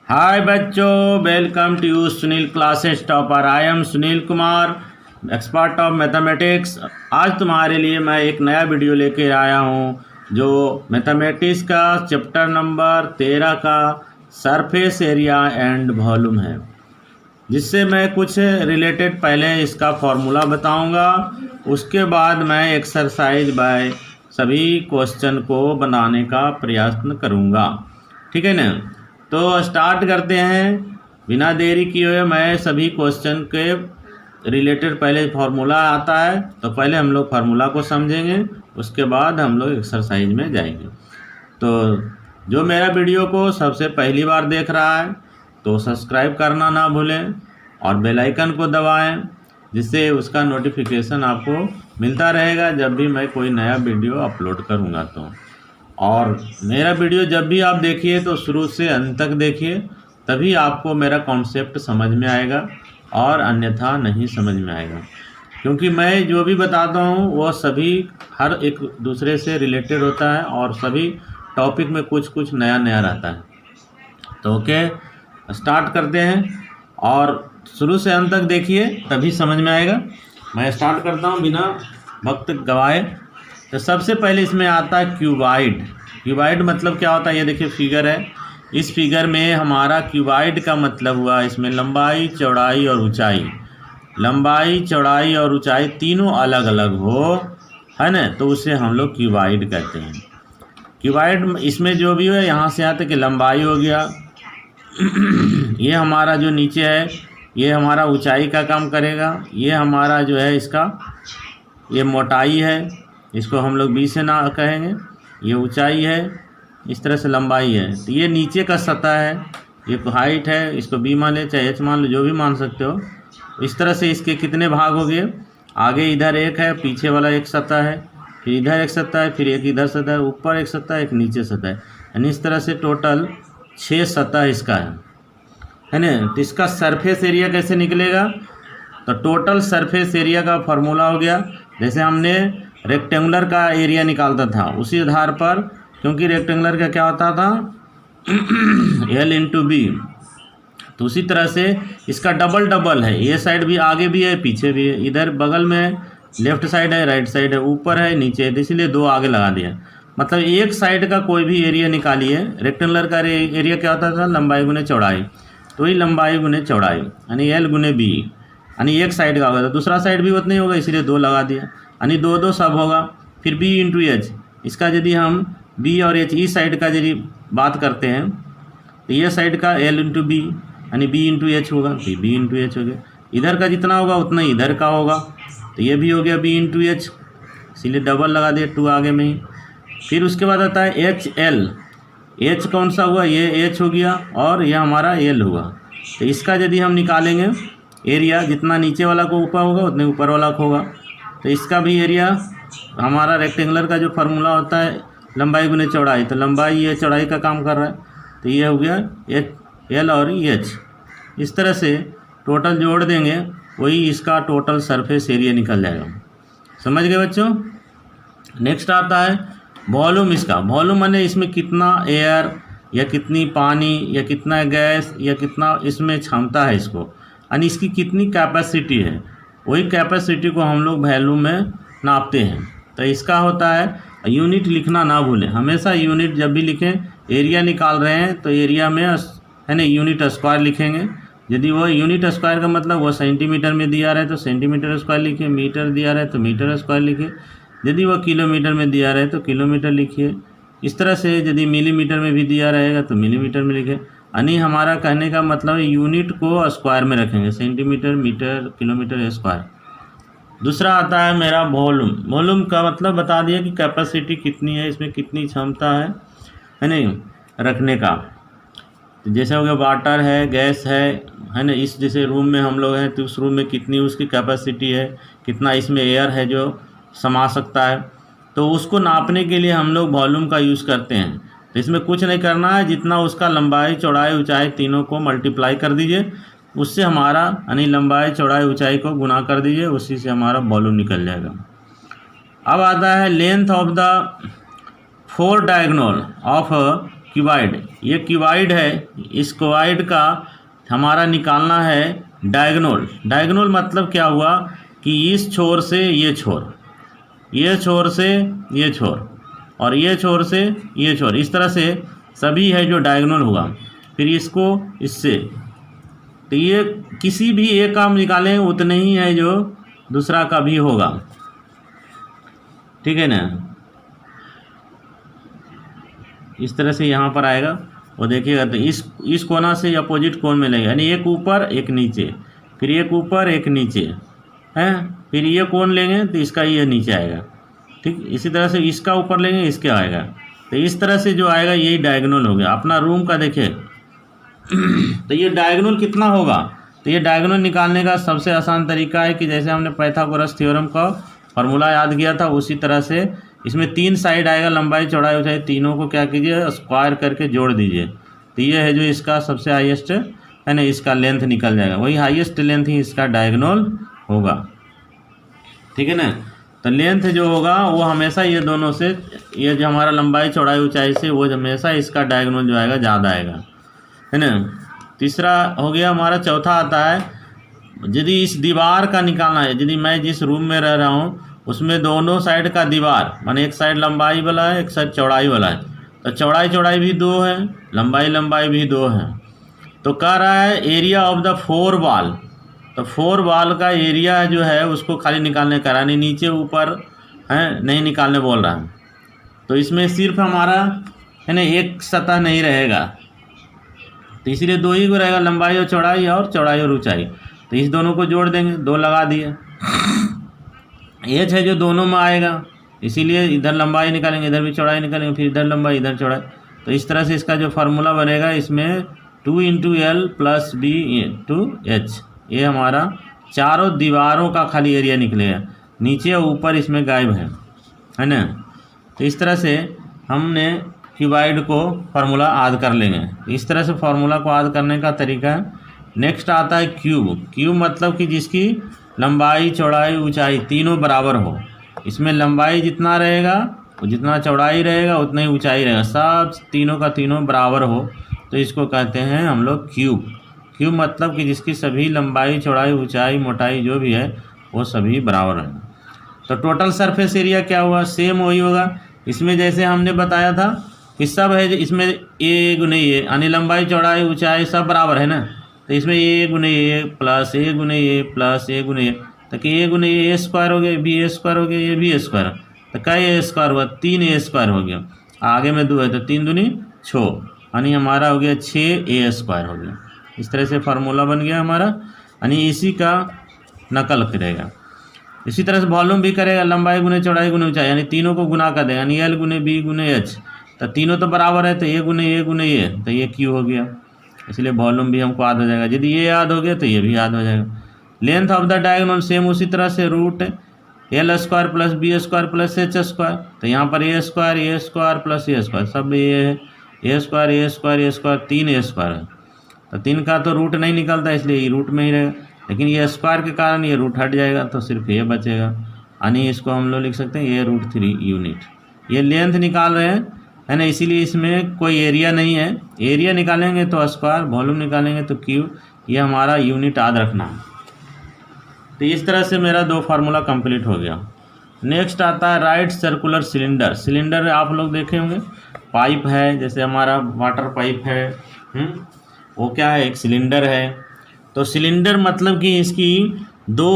हाय बच्चों, welcome to you Sunil classes topper. I am Sunil Kumar, expert of mathematics. आज तुम्हारे लिए मैं एक नया वीडियो लेकर आया हूँ जो मैथमेटिक्स का चैप्टर नंबर 13 का सरफेस एरिया एंड वॉल्यूम है, जिससे मैं कुछ रिलेटेड पहले इसका फॉर्मूला बताऊंगा। उसके बाद मैं एक्सरसाइज बाय सभी क्वेश्चन को बनाने का प्रयत्न करूंगा, ठीक है ना। तो स्टार्ट करते हैं बिना देरी किए हुए। मैं सभी क्वेश्चन के रिलेटेड पहले फार्मूला आता है तो पहले हम लोग फार्मूला को समझेंगे, उसके बाद हम लोग एक्सरसाइज में जाएंगे। तो जो मेरा वीडियो को सबसे पहली बार देख रहा है तो सब्सक्राइब करना ना भूलें और बेल आइकन को दबाएं, जिससे उसका नोटिफिकेशन आपको मिलता रहेगा जब भी मैं कोई नया वीडियो अपलोड करूंगा। तो और मेरा वीडियो जब भी आप देखिए तो शुरू से अंत तक देखिए, तभी आपको मेरा कॉन्सेप्ट समझ में आएगा और अन्यथा नहीं समझ में आएगा, क्योंकि मैं जो भी बताता हूँ वो सभी हर एक दूसरे से रिलेटेड होता है और सभी टॉपिक में कुछ कुछ नया नया रहता है। तो ओके, स्टार्ट करते हैं और शुरू से अंत तक देखिए तभी समझ में आएगा। मैं स्टार्ट करता हूँ बिना वक्त गवाए। तो सबसे पहले इसमें आता है क्यूबाइड। क्यूबाइड मतलब क्या होता है, ये देखिए फिगर है। इस फिगर में हमारा क्यूबाइड का मतलब हुआ इसमें लंबाई, चौड़ाई और ऊंचाई। लंबाई, चौड़ाई और ऊंचाई तीनों अलग अलग हो, है ना, तो उसे हम लोग क्यूबाइड कहते हैं। क्यूबाइड इसमें जो भी है, यहाँ से आते कि लंबाई हो गया ये हमारा जो नीचे है ये हमारा ऊंचाई का काम करेगा। ये हमारा जो है इसका ये मोटाई है, इसको हम लोग बी से ना कहेंगे। ये ऊंचाई है, इस तरह से लंबाई है। तो ये नीचे का सतह है, ये हाइट है, इसको बी मान ले चाहे एच मान लो, जो भी मान सकते हो। इस तरह से इसके कितने भाग हो गए, आगे इधर एक है, पीछे वाला एक सतह है, फिर इधर एक सतह है, फिर एक इधर सतह है, ऊपर एक सतह है, एक नीचे सतह है, यानी इस तरह से टोटल 6 सतह इसका है ना। तो इसका सरफेस एरिया कैसे निकलेगा, तो टोटल सरफेस एरिया का फार्मूला हो गया, जैसे हमने रेक्टेंगुलर का एरिया निकालता था उसी आधार पर, क्योंकि रेक्टेंगुलर का क्या होता था L इंटू बी, तो उसी तरह से इसका डबल डबल है। ये साइड भी आगे भी है, पीछे भी है, इधर बगल में लेफ्ट साइड है, राइट साइड है, ऊपर है, नीचे है, इसीलिए 2 आगे लगा दिया। मतलब एक साइड का कोई भी एरिया निकालिए। रेक्टेंगुलर का एरिया क्या होता था, लंबाई गुने चौड़ाई, तो ही लंबाई गुने चौड़ाई यानी L गुने बी, यानी एक साइड का होगा तो दूसरा साइड भी उतना ही होगा, इसीलिए 2 लगा दिया, यानी 2 2 सब होगा। फिर बी इंटू एच, इसका यदि हम बी और एच इस साइड का यदि बात करते हैं तो ये साइड का L इंटू बी यानी बी इंटू एच होगा, फिर बी इंटू एच हो गया। इधर का जितना होगा उतना ही इधर का होगा, तो ये भी हो गया बी इंटू एच, इसीलिए डबल लगा दिया 2 आगे में ही। फिर उसके बाद आता है एच एल। एच कौन सा हुआ, ये एच हो गया और यह हमारा एल हुआ। तो इसका यदि हम निकालेंगे एरिया, जितना नीचे वाला को ऊपर होगा उतने ऊपर वाला को होगा। तो इसका भी एरिया हमारा रेक्टेंगुलर का जो फार्मूला होता है लंबाई गुने चौड़ाई, तो लंबाई ये चौड़ाई का काम कर रहा है, तो ये हो गया एच एल और एच। इस तरह से टोटल जोड़ देंगे, वही इसका टोटल सरफेस एरिया निकल जाएगा। समझ गए बच्चों। नेक्स्ट आता है वॉल्यूम। इसका वॉल्यूम माने इसमें कितना एयर या कितनी पानी या कितना गैस या कितना इसमें क्षमता है, इसको यानी इसकी कितनी कैपेसिटी है, वही कैपेसिटी को हम लोग वैल्यू में नापते हैं। तो इसका होता है, यूनिट लिखना ना भूलें, हमेशा यूनिट जब भी लिखें, एरिया निकाल रहे हैं तो एरिया में है ना यूनिट स्क्वायर लिखेंगे। यदि वो यूनिट स्क्वायर का मतलब वो सेंटीमीटर में दिया रहे तो सेंटीमीटर स्क्वायर लिखिए, मीटर दिया रहे तो मीटर स्क्वायर लिखिए, यदि वो किलोमीटर में दिया रहे तो किलोमीटर लिखिए। इस तरह से यदि मिलीमीटर में भी दिया रहेगा तो मिलीमीटर में लिखिए, यानी हमारा कहने का मतलब यूनिट को स्क्वायर में रखेंगे, सेंटीमीटर, मीटर, किलोमीटर, स्क्वायर। दूसरा आता है मेरा वॉल्यूम। वॉल्यूम का मतलब बता दिया कि कैपेसिटी कितनी है, इसमें कितनी क्षमता है नहीं रखने का। तो जैसे हो गया वाटर है, गैस है ना, इस जैसे रूम में हम लोग हैं तो उस रूम में कितनी उसकी कैपेसिटी है, कितना इसमें एयर है जो समा सकता है, तो उसको नापने के लिए हम लोग वॉल्यूम का यूज़ करते हैं। तो इसमें कुछ नहीं करना है, जितना उसका लंबाई, चौड़ाई, ऊंचाई तीनों को मल्टीप्लाई कर दीजिए, उससे हमारा यानी लंबाई, चौड़ाई, ऊंचाई को गुना कर दीजिए, उसी से हमारा वॉल्यूम निकल जाएगा। अब आता है length of the 4 diagonal of cuboid, ये क्यूबाइड है, इस क्यूबाइड का हमारा निकालना है डायगोनल। डायगोनल मतलब क्या हुआ कि इस छोर से ये छोर, ये छोर से ये छोर और ये छोर से ये छोर, इस तरह से सभी है जो डायगोनल हुआ। फिर इसको इससे, तो ये किसी भी एक का हम निकालें उतने ही है जो दूसरा का भी होगा, ठीक है ना। इस तरह से यहाँ पर आएगा और देखिएगा तो इस कोना से अपोजिट कोण में लगेगा, यानी एक ऊपर एक नीचे, फिर एक ऊपर एक नीचे है, फिर ये कोण लेंगे तो इसका ये नीचे आएगा, ठीक। इसी तरह से इसका ऊपर लेंगे इसके आएगा, तो इस तरह से जो आएगा यही डायगोनल हो गया। अपना रूम का देखिए तो ये डायगोनल कितना होगा, तो ये डायगोनल निकालने का सबसे आसान तरीका है कि जैसे हमने पाइथागोरस थ्योरम का फार्मूला याद किया था उसी तरह से इसमें 3 साइड आएगा, लंबाई चौड़ाई ऊंचाई, तीनों को क्या कीजिए स्क्वायर करके जोड़ दीजिए, तो ये है जो इसका सबसे हाईएस्ट है ना, इसका लेंथ निकल जाएगा, वही हाईएस्ट लेंथ ही इसका डायगोनल होगा, ठीक है ना। तो लेंथ जो होगा वो हमेशा ये दोनों से, ये जो हमारा लंबाई चौड़ाई ऊंचाई से, वो हमेशा इसका डायगोनल जो आएगा ज़्यादा आएगा, है ना। तीसरा हो गया हमारा। चौथा आता है यदि इस दीवार का निकालना है, यदि मैं जिस रूम में रह रहा हूँ उसमें दोनों साइड का दीवार, माने एक साइड लंबाई वाला है एक साइड चौड़ाई वाला है, तो चौड़ाई भी 2 है, लंबाई भी 2 है। तो कह रहा है एरिया ऑफ द 4 वॉल, तो 4 वॉल का एरिया जो है उसको खाली निकालने का, यानी नीचे ऊपर है नहीं निकालने बोल रहा है। तो इसमें सिर्फ हमारा है ना एक सतह नहीं रहेगा, तो इसीलिए 2 ही को रहेगा, लंबाई और चौड़ाई और ऊंचाई, तो इस दोनों को जोड़ देंगे, 2 लगा दिए। एच है जो दोनों में आएगा, इसीलिए इधर लंबाई निकालेंगे इधर भी चौड़ाई निकालेंगे, फिर इधर लंबाई इधर चौड़ाई, तो इस तरह से इसका जो फार्मूला बनेगा इसमें 2 × L + B × H, ये हमारा चारों दीवारों का खाली एरिया निकलेगा, नीचे और ऊपर इसमें गायब है ना। तो इस तरह से हमने क्यूबाइड को फार्मूला याद कर लेंगे। इस तरह से फार्मूला को याद करने का तरीका है। नेक्स्ट आता है क्यूब। क्यूब मतलब कि जिसकी लंबाई चौड़ाई ऊंचाई तीनों बराबर हो, इसमें लंबाई जितना रहेगा जितना चौड़ाई रहेगा उतना ही ऊंचाई रहेगा, सब तीनों का तीनों बराबर हो, तो इसको कहते हैं हम लोग क्यूब। क्यूब मतलब कि जिसकी सभी लंबाई चौड़ाई ऊंचाई मोटाई जो भी है वो सभी बराबर है। तो टोटल सरफेस एरिया क्या हुआ, सेम वही होगा। इसमें जैसे हमने बताया था कि सब है, इसमें ए गुने ए, यानी लंबाई चौड़ाई ऊंचाई सब बराबर है ना, तो इसमें ए गुने ए प्लस ए गुने ए प्लस ए गुने ए, तो कि ए गुने ए स्क्वायर हो गया, बी ए स्क्वायर हो गया, ये भी स्क्वायर, तो कई ए स्क्वायर हुआ, 3 ए स्क्वायर हो गया, आगे में 2 है तो 3 दूनी 6, यानी हमारा हो गया 6 ए स्क्वायर हो गया। इस तरह से फार्मूला बन गया हमारा, यानी इसी का नकल करेगा। इसी तरह से वॉल्यूम भी करेगा, लंबाई गुने चौड़ाई गुने ऊंचाई, यानी तीनों को गुना कर देगा, यानी एल गुने बी गुने एच, तो तीनों तो बराबर है, तो ए गुने ए, तो ये क्यू हो गया, इसलिए वॉल्यूम भी हमको याद हो जाएगा। यदि ये याद हो गया तो ये भी याद हो जाएगा। Length of the diagonal same उसी तरह से root L square plus B square plus H square, तो यहाँ पर A square plus A square, सब ये है, ए स्क्वायर 3 ए स्क्वायर है, तो 3 का तो रूट नहीं निकलता इसलिए ये रूट में ही रहेगा, लेकिन ये स्क्वायर के कारण ये रूट हट जाएगा तो सिर्फ ये बचेगा, यानी इसको हम लोग लिख सकते हैं ये √3 यूनिट। ये लेंथ निकाल रहे हैं है ना, इसीलिए इसमें कोई एरिया नहीं है, एरिया निकालेंगे तो स्क्वायर, वॉल्यूम निकालेंगे तो क्यूब, ये हमारा यूनिट याद रखना है। तो इस तरह से मेरा 2 फार्मूला कंप्लीट हो गया। नेक्स्ट आता है राइट सर्कुलर सिलेंडर। सिलेंडर आप लोग देखे होंगे, पाइप है, जैसे हमारा वाटर पाइप है, वो क्या है, एक सिलेंडर है। तो सिलेंडर मतलब कि इसकी 2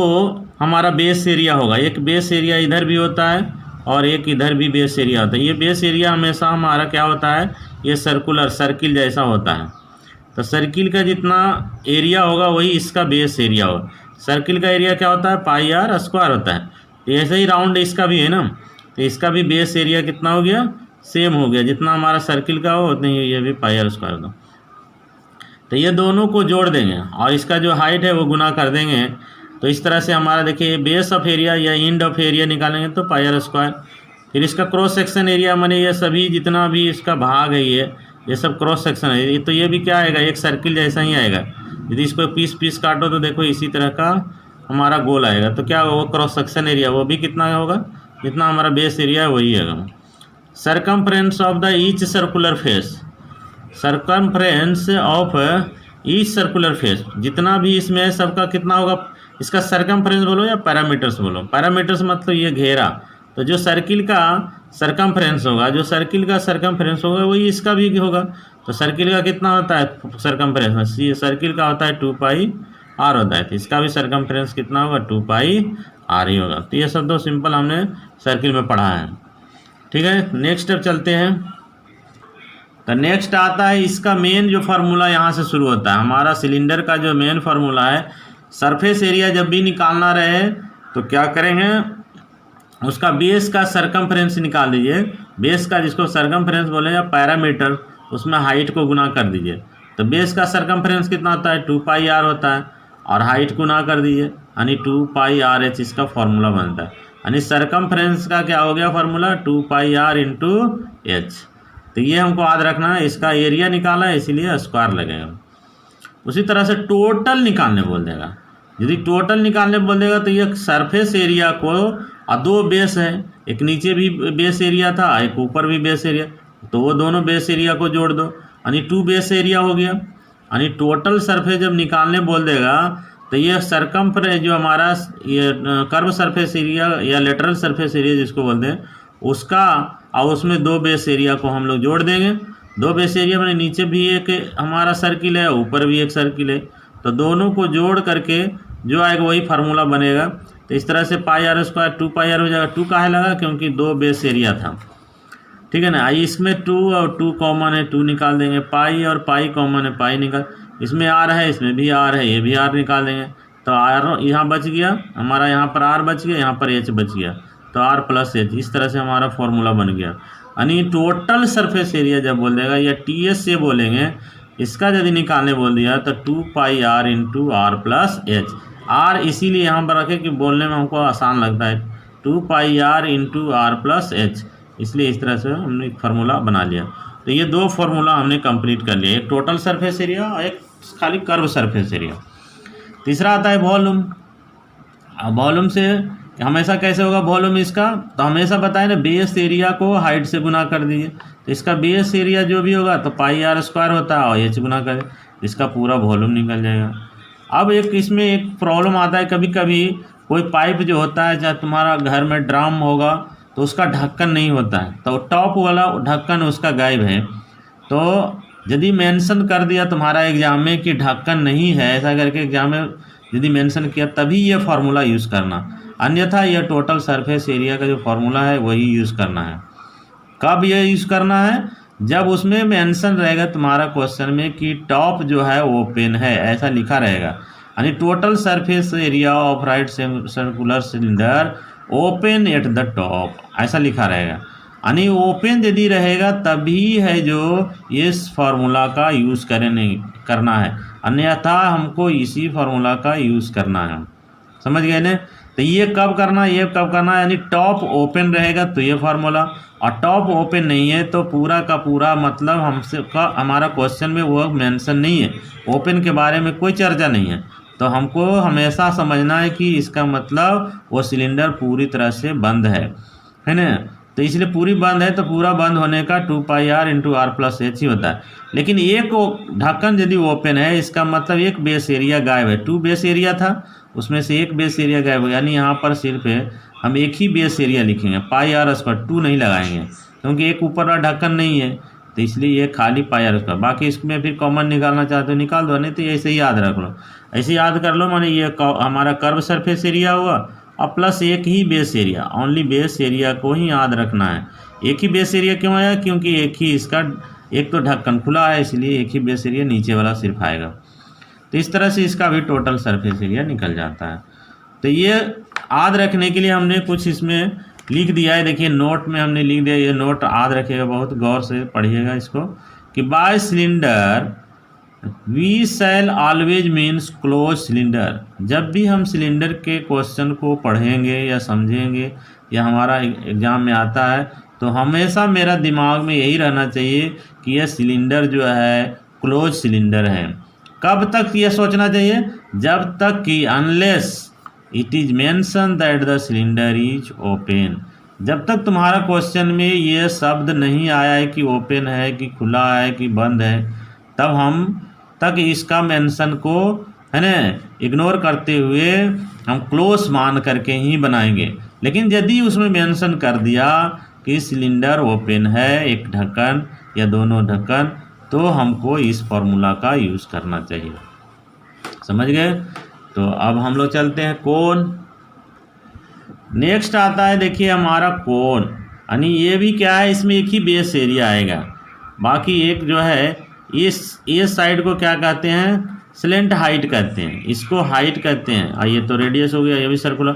हमारा बेस एरिया होगा, एक बेस एरिया इधर भी होता है और एक इधर भी बेस एरिया होता है। ये बेस एरिया हमेशा हमारा क्या होता है, ये सर्कुलर सर्किल जैसा होता है, तो सर्किल का जितना एरिया होगा वही इसका बेस एरिया होगा। सर्किल का एरिया क्या होता है, पाई आर स्क्वायर होता है, तो ऐसे ही राउंड इसका भी है ना, तो इसका भी बेस एरिया कितना हो गया, सेम हो गया, जितना हमारा सर्किल का हो उतनी ये भी पाई आर स्क्वायर होगा। तो ये दोनों को जोड़ देंगे और इसका जो हाइट है वो गुना कर देंगे, तो इस तरह से हमारा देखिए बेस ऑफ एरिया या एंड ऑफ एरिया निकालेंगे तो पाई आर स्क्वायर। फिर इसका क्रॉस सेक्शन एरिया माने ये सभी जितना भी इसका भाग है ये सब क्रॉस सेक्शन है, तो ये भी क्या आएगा, एक सर्किल जैसा ही आएगा। यदि इसको पीस काटो तो देखो इसी तरह का हमारा गोल आएगा, तो क्या वो क्रॉस सेक्शन एरिया वो भी कितना होगा, जितना हमारा बेस एरिया है वही आएगा। Circumference of the each circular face, circumference of each circular face, जितना भी इसमें है सबका कितना होगा, इसका सर्कमफ्रेंस बोलो या पैरामीटर्स बोलो। पैरामीटर्स मतलब ये घेरा, तो जो सर्किल का सर्कमफ्रेंस होगा, जो सर्किल का सर्कमफ्रेंस होगा वही इसका भी होगा। तो सर्किल का कितना होता है सर्कमफ्रेंस, सर्किल का होता है 2 पाई आर होता है, तो इसका भी सर्कमफ्रेंस कितना होगा 2 पाई आर ही होगा। तो ये सब तो सिंपल हमने सर्किल में पढ़ा है। ठीक है, नेक्स्ट स्टेप चलते हैं। तो नेक्स्ट आता है इसका मेन जो फार्मूला यहाँ से शुरू होता है, हमारा सिलेंडर का जो मेन फार्मूला है, सरफेस एरिया जब भी निकालना रहे तो क्या करेंगे, उसका बेस का सर्कमफ्रेंस निकाल दीजिए। बेस का जिसको सर्कमफ्रेंस बोले या पैरामीटर, उसमें हाइट को गुना कर दीजिए। तो बेस का सर्कमफ्रेंस कितना होता है 2 पाई आर होता है, और हाइट गुना कर दीजिए, यानी 2 पाई आर एच इसका फॉर्मूला बनता है। यानी सर्कमफ्रेंस का क्या हो गया formula 2 pi are into H. तो ये हमको याद रखना है, इसका एरिया निकाला है इसीलिए स्क्वायर लगेगा। उसी तरह से टोटल निकालने बोल देगा, यदि टोटल निकालने बोल देगा तो ये सरफेस एरिया को, और 2 बेस है, एक नीचे भी बेस एरिया था एक ऊपर भी बेस एरिया, तो वो दोनों बेस एरिया को जोड़ दो, यानी 2 बेस एरिया हो गया। यानी टोटल सरफेस जब निकालने बोल देगा तो ये सरकमफ्रेंस जो हमारा ये कर्व सरफेस एरिया या लेटरल सरफेस एरिया जिसको बोलते हैं उसका, और उसमें 2 बेस एरिया को हम लोग जोड़ देंगे। 2 बेस एरिया में नीचे भी एक हमारा सर्किल है, ऊपर भी एक सर्किल है, तो दोनों को जोड़ करके जो आएगा वही फार्मूला बनेगा। तो इस तरह से पाई आर स्क्वायर 2 पाई आर हो जाएगा। 2 काहे लगा, क्योंकि 2 बेस एरिया था। ठीक है ना, इसमें 2 और 2 कॉमन है, 2 निकाल देंगे। पाई और पाई कॉमन है, पाई निकाल, इसमें आर है, इसमें भी आर है, ये भी आर निकाल देंगे। तो आर यहाँ बच गया हमारा, यहाँ पर आर बच गया, यहाँ पर एच बच गया, तो आर प्लस एच। इस तरह से हमारा फॉर्मूला बन गया। यानी टोटल सरफेस एरिया जब बोल देगा या टी एस से बोलेंगे, इसका यदि निकालने बोल दिया तो 2 pi are into r plus h. R इसीलिए यहाँ पर रखे कि बोलने में हमको आसान लगता है, 2 pi are into r plus h, इसलिए इस तरह से हमने एक फार्मूला बना लिया। तो ये 2 फार्मूला हमने कंप्लीट कर लिया, एक टोटल सरफेस एरिया और एक खाली कर्व सरफेस एरिया। तीसरा आता है वॉल्यूम। वॉल्यूम से हमेशा कैसे होगा वॉल्यूम इसका, तो हमेशा बताएं ना, बेस एरिया को हाइट से गुना कर दीजिए। तो इसका बेस एरिया जो भी होगा तो पाई आर स्क्वायर होता है और एच गुना करें, इसका पूरा वॉल्यूम निकल जाएगा। अब एक इसमें एक प्रॉब्लम आता है, कभी कभी कोई पाइप जो होता है, चाहे तुम्हारा घर में ड्रम होगा तो उसका ढक्कन नहीं होता है, तो टॉप वाला ढक्कन उसका गायब है। तो यदि मेंशन कर दिया तुम्हारा एग्जाम में कि ढक्कन नहीं है, ऐसा करके एग्जाम में यदि मेंशन किया तभी ये फार्मूला यूज़ करना, अन्यथा यह टोटल सरफेस एरिया का जो फार्मूला है वही यूज़ करना है। कब ये यूज़ करना है, जब उसमें मेंशन रहेगा तुम्हारा क्वेश्चन में कि टॉप जो है ओपन है, ऐसा लिखा रहेगा। यानी total surface area of right circular cylinder open at the top, ऐसा लिखा रहेगा। यानी ओपन यदि रहेगा तभी है जो इस फार्मूला का यूज़ करना है, अन्यथा हमको इसी फार्मूला का यूज़ करना है। समझ गए ना। तो ये कब करना है, ये कब करना है, यानी टॉप ओपन रहेगा तो ये फार्मूला, और टॉप ओपन नहीं है तो पूरा का पूरा मतलब हमसे का हमारा क्वेश्चन में वो मेंशन नहीं है, ओपन के बारे में कोई चर्चा नहीं है। तो हमको हमेशा समझना है कि इसका मतलब वो सिलेंडर पूरी तरह से बंद है ना। तो इसलिए पूरी बंद है तो पूरा बंद होने का 2 pi are into r plus h ही होता है। लेकिन एक ढक्कन यदि ओपन है, इसका मतलब एक बेस एरिया गायब है। 2 बेस एरिया था, उसमें से एक बेस एरिया गायब हो, यानी यहाँ पर सिर्फ हम एक ही बेस एरिया लिखेंगे, पाई आर स्क्वायर, 2 नहीं लगाएंगे क्योंकि एक ऊपर वाला ढक्कन नहीं है, तो इसलिए ये खाली पाई आर स्क्वायर। बाकी इसमें फिर कॉमन निकालना चाहते हो निकाल दो, नहीं तो ऐसे ही याद रख लो, ऐसे याद कर लो। माने ये हमारा कर्व सरफेस एरिया हुआ और प्लस एक ही base area, only base area को ही याद रखना है। एक ही बेस एरिया क्यों आया, क्योंकि एक ही इसका एक तो ढक्कन खुला है, इसलिए एक ही बेस एरिया, नीचे वाला सिर्फ आएगा। तो इस तरह से इसका भी टोटल सरफेस एरिया निकल जाता है। तो ये याद रखने के लिए हमने कुछ इसमें लिख दिया है, देखिए नोट में हमने लिख दिया, ये नोट याद रखिएगा, बहुत गौर से पढ़िएगा इसको, कि by cylinder we shall always means close cylinder. जब भी हम सिलेंडर के क्वेश्चन को पढ़ेंगे या समझेंगे या हमारा एग्ज़ाम में आता है तो हमेशा मेरा दिमाग में यही रहना चाहिए कि यह सिलेंडर जो है क्लोज सिलेंडर है। कब तक ये सोचना चाहिए, जब तक कि unless it is mention that the cylinder is open, जब तक तुम्हारा क्वेश्चन में ये शब्द नहीं आया है कि ओपन है कि खुला है कि बंद है, तब हम तक इसका मेंशन को है ना इग्नोर करते हुए हम क्लोज मान करके ही बनाएंगे। लेकिन यदि उसमें मेंशन कर दिया कि सिलेंडर ओपन है, एक ढक्कन या दोनों ढक्कन, तो हमको इस फॉर्मूला का यूज़ करना चाहिए। समझ गए? तो अब हम लोग चलते हैं कोन। नेक्स्ट आता है देखिए हमारा कोन, यानी ये भी क्या है, इसमें एक ही बेस एरिया आएगा, बाकी एक जो है इस साइड को क्या कहते हैं, स्लेंट हाइट कहते हैं, इसको हाइट कहते हैं। ये तो रेडियस हो गया, ये भी सर्कुलर।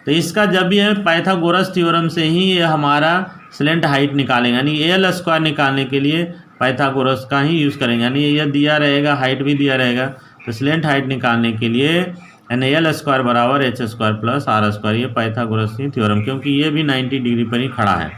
तो इसका जब भी है पाइथागोरस थ्योरम से ही ये हमारा स्लेंट हाइट निकालेंगे, यानी एल स्क्वायर निकालने के लिए पाइथागोरस का ही यूज़ करेंगे। यानी ये दिया रहेगा, हाइट भी दिया रहेगा, तो स्लेंट हाइट निकालने के लिए यानी एल स्क्वायर बराबर H square plus R square, ये पाइथागोरस की थ्योरम, क्योंकि ये भी 90 डिग्री पर ही खड़ा है।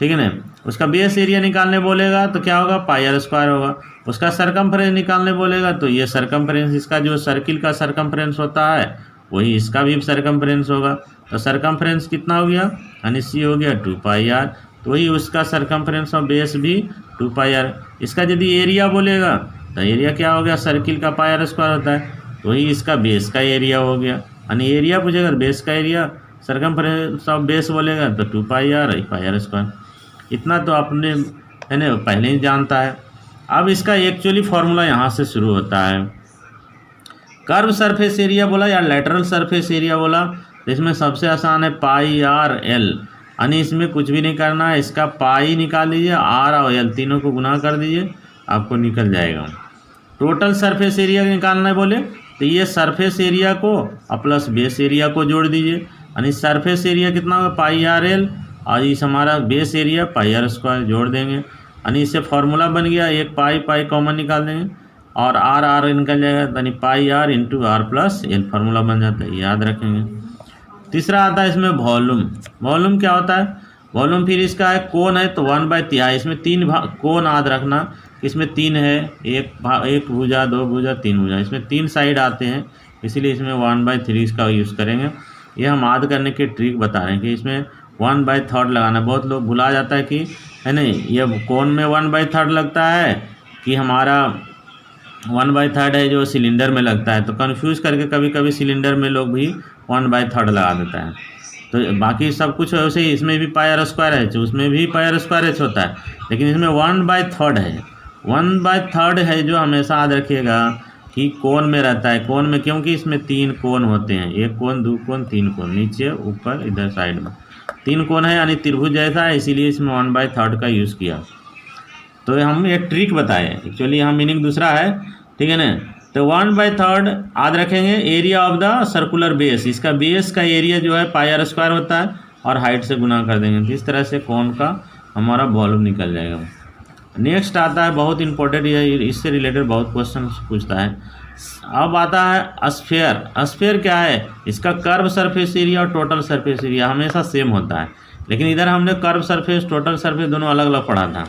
ठीक है ना। उसका बेस एरिया निकालने बोलेगा तो क्या होगा, पाई आर स्क्वायर होगा। उसका सरकमफ्रेंस निकालने बोलेगा तो ये सरकमफ्रेंस, इसका जो सर्किल का सरकमफ्रेंस होता है वही इसका भी सरकमफ्रेंस होगा। तो सरकमफ्रेंस कितना हो गया, यानी सी हो गया 2 पाई आर, तो वही उसका सरकमफ्रेंस और बेस भी 2 पाई आर। इसका यदि एरिया बोलेगा तो एरिया क्या हो गया, सर्किल का पाई आर स्क्वायर होता है, वही इसका बेस का एरिया हो गया। यानी एरिया पूछेगा तो बेस का एरिया, सरकमफ्रेंस ऑफ बेस बोलेगा तो 2 पाई आर स्क्वायर। इतना तो आपने है ना पहले ही जानता है। अब इसका एक्चुअली फार्मूला यहाँ से शुरू होता है। कर्व सरफेस एरिया बोला या लेटरल सरफेस एरिया बोला, तो इसमें सबसे आसान है पाई आर एल, यानी इसमें कुछ भी नहीं करना है, इसका पाई निकाल लीजिए, आर और एल तीनों को गुना कर दीजिए, आपको निकल जाएगा। टोटल सरफेस एरिया निकालना है बोले तो ये सरफेस एरिया को और प्लस बेस एरिया को जोड़ दीजिए, यानी सरफेस एरिया कितना होगा, पाई आर एल, और इस हमारा base area pi R square जोड़ देंगे, यानी इससे फार्मूला बन गया, एक पाई पाई कॉमन निकाल देंगे और आर आर निकल जाएगा, यानी pi are into r plus l formula बन जाता है, याद रखेंगे। तीसरा आता है इसमें वॉल्यूम। वॉल्यूम क्या होता है, वॉल्यूम फिर इसका है कोन है तो 1/3, इसमें 3 कोन याद रखना, इसमें 3 है, एक भुजा, 2 भुजा, 3 भुजा, इसमें 3 साइड आते हैं, इसीलिए इसमें 1/3 का यूज़ करेंगे। ये हम याद करने की ट्रिक बता रहे हैं कि इसमें 1/3 लगाना। बहुत लोग भुला जाता है कि है नहीं, ये कोन में 1/3 लगता है कि हमारा 1/3 है जो सिलेंडर में लगता है, तो कंफ्यूज करके कभी कभी सिलेंडर में लोग भी 1/3 लगा देता है। तो बाकी सब कुछ वैसे ही, इसमें भी पाई आर स्क्वायर एच, उसमें भी पाई आर स्क्वायर एच होता है, लेकिन इसमें 1/3 है। 1/3 है जो हमेशा याद रखिएगा कि कोन में रहता है। कोन में क्योंकि इसमें 3 कोन होते हैं, 1 कोन, 2 कोन, 3 कोन, नीचे ऊपर इधर साइड में 3 कोन है, यानी त्रिभुज जैसा है, इसीलिए इसमें 1/3 का यूज़ किया। तो हम एक ट्रिक बताए, एक्चुअली यहाँ मीनिंग दूसरा है, ठीक है ना। तो 1/3 याद रखेंगे, area of the circular base, इसका बेस का एरिया जो है पाई आर स्क्वायर होता है और हाइट से गुना कर देंगे, तो इस तरह से कोन का हमारा वॉल्यूम निकल जाएगा। नेक्स्ट आता है बहुत इंपॉर्टेंट, इससे रिलेटेड बहुत क्वेश्चन पूछता है। अब आता है स्फीयर। स्फीयर क्या है, इसका कर्व सरफेस एरिया और टोटल सरफेस एरिया हमेशा सेम होता है, लेकिन इधर हमने कर्व सरफेस टोटल सरफेस दोनों अलग अलग पढ़ा था।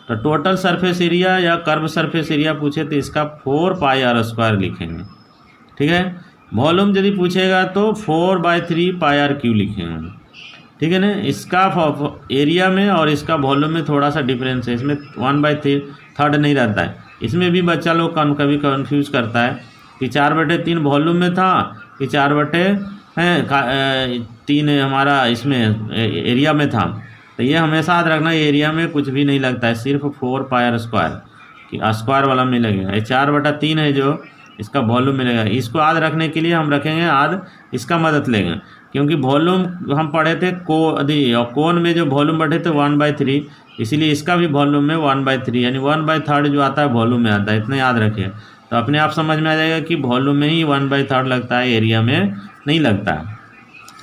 तो टोटल सरफेस एरिया या कर्व सरफेस एरिया पूछे तो इसका 4 पाई आर स्क्वायर लिखेंगे, ठीक है। वॉल्यूम यदि पूछेगा तो 4/3 पाई आर क्यू लिखेंगे, ठीक है ना। इसका एरिया में और इसका वॉल्यूम में थोड़ा सा डिफरेंस है, इसमें 1/3 नहीं रहता है। इसमें भी बच्चा लोग कभी कंफ्यूज करता है कि 4/3 वॉल्यूम में था कि 4/3 हमारा इसमें एरिया में था। तो ये हमेशा याद रखना, एरिया में कुछ भी नहीं लगता है, सिर्फ 4 पाई आर स्क्वायर कि स्क्वायर वाला में लगेगा। ये 4/3 है जो इसका वॉल्यूम मिलेगा। इसको याद रखने के लिए हम रखेंगे याद, इसका मदद लेंगे, क्योंकि वॉल्यूम हम पढ़े थे कोन में जो वॉल्यूम बढ़े थे 1/3, इसीलिए इसका भी वॉल्यूम में 1/3, यानी 1/3 जो आता है वॉल्यूम में आता है, इतना याद रखिए। तो अपने आप समझ में आ जाएगा कि वॉल्यूम में ही 1/3 लगता है, एरिया में नहीं लगता है।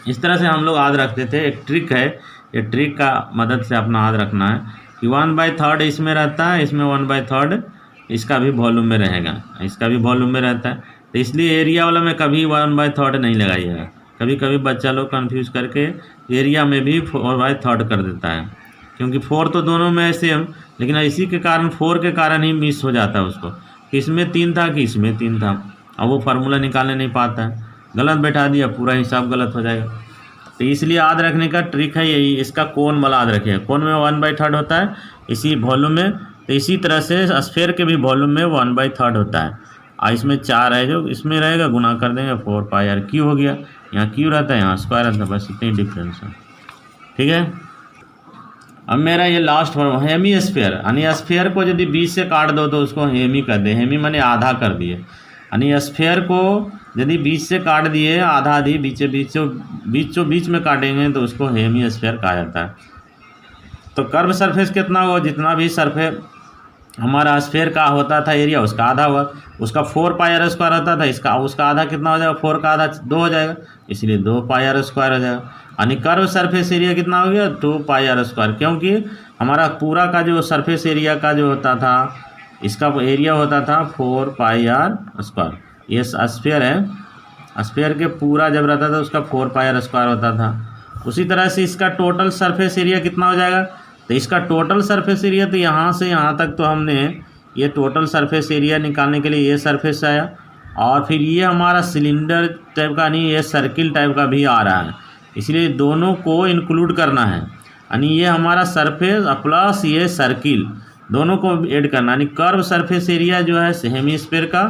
इस तरह से हम लोग याद रखते थे। एक ट्रिक है, ये ट्रिक का मदद से अपना याद रखना है कि 1/3 इसमें रहता है, इसमें 1/3 इसका भी वॉल्यूम में रहेगा, इसका भी वॉल्यूम में रहता है। तो इसलिए एरिया वाला में कभी 1/3 नहीं लगाइएगा। कभी कभी बच्चा लोग कंफ्यूज करके एरिया में भी 4/3 कर देता है, क्योंकि 4 तो दोनों में है सेम, लेकिन इसी के कारण 4 के कारण ही मिस हो जाता है उसको कि इसमें 3 था कि इसमें 3 था, अब वो फार्मूला निकालने नहीं पाता है, गलत बैठा दिया, पूरा हिसाब गलत हो जाएगा। तो इसलिए याद रखने का ट्रिक है यही, इसका कोण वाला याद रखें। कोण में 1/3 होता है इसी वॉल्यूम में, तो इसी तरह से स्फीयर के भी वॉल्यूम में 1/3 होता है। और इसमें 4 है जो इसमें रहेगा, गुना कर देंगे 4πr क्यू हो गया। यहाँ क्यू रहता है, यहाँ स्क्वायर रहता है, बस इतनी डिफरेंस है। ठीक है। अब मेरा ये लास्ट फॉर्म हेमी स्फीयर, यानी स्फीयर को यदि बीच से काट दो तो उसको हेमी कर दे। हेमी माने आधा कर दिए, यानी स्फीयर को यदि बीच से काट दिए आधा आधी बीच में काटेंगे तो उसको हेमी स्फीयर कहा जाता है। तो कर्व सरफेस कितना हुआ, जितना भी सरफेस हमारा स्फीयर का होता था एरिया उसका आधा हुआ। उसका 4πr² होता था, इसका उसका आधा कितना हो जाएगा, 4 का आधा 2 हो जाएगा, इसलिए 2πr² हो जाएगा। यानी कर्व सरफेस एरिया कितना हो गया, 2πr², क्योंकि हमारा पूरा का जो सरफेस एरिया का जो होता था इसका एरिया होता था 4πr²। ये स्फीयर है, स्फीयर के पूरा जब रहता था उसका 4πr² होता था। उसी तरह से इसका टोटल सरफेस एरिया कितना हो जाएगा, तो इसका टोटल सरफेस एरिया तो यहाँ से यहाँ तक तो हमने ये टोटल सरफेस एरिया निकालने के लिए ये सरफेस आया, और फिर ये हमारा सिलेंडर टाइप का नहीं, ये सर्किल टाइप का भी आ रहा है, इसलिए दोनों को इंक्लूड करना है। यानी ये हमारा सरफेस प्लस ये सर्किल दोनों को ऐड करना, यानी कर्व सरफेस एरिया जो है हेमीस्फीयर का